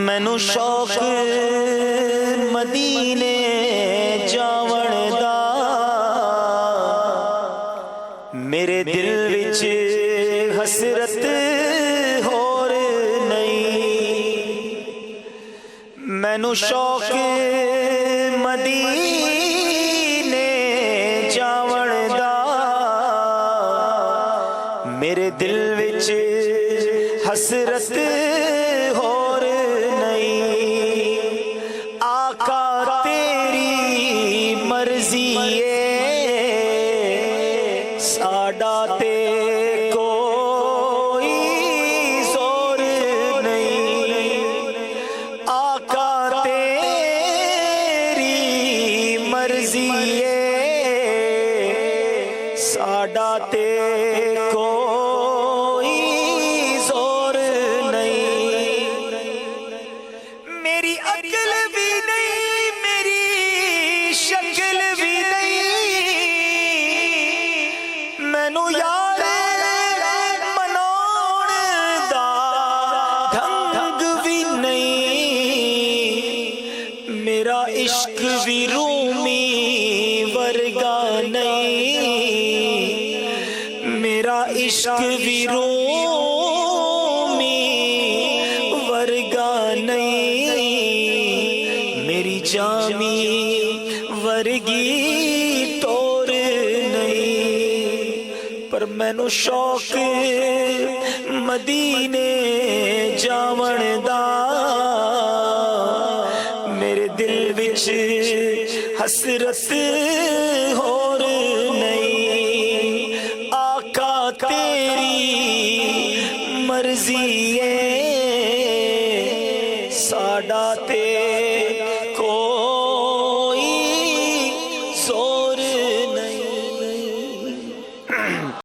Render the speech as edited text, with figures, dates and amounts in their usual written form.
मैनू शौक मदीने जावण दा, मेरे दिल विच हसरत होर नहीं। मैनू शौक मदीने जावण दा, मेरे दिल विच हसरत होर नहीं। आका तेरी मर्जी साडा ते कोई जोर नहीं। आका तेरी मर्जी साडा ते कोई जोर नहीं। मेरी अकल भी नहीं, मेरी शक्ल भी नहीं, मैनू यार मनाउण दा ढंग भी नहीं। मेरा इश्क भी रूमी वर्गा नहीं, मेरा इश्क भी रूमी वर्गा नहीं। मेरी जामी वर्गी टोर नहीं। पर मैनू शौक मदीने जावण दा, मेरे दिल विच हसरत होर नहीं। आका तेरी मर्जी साडा ते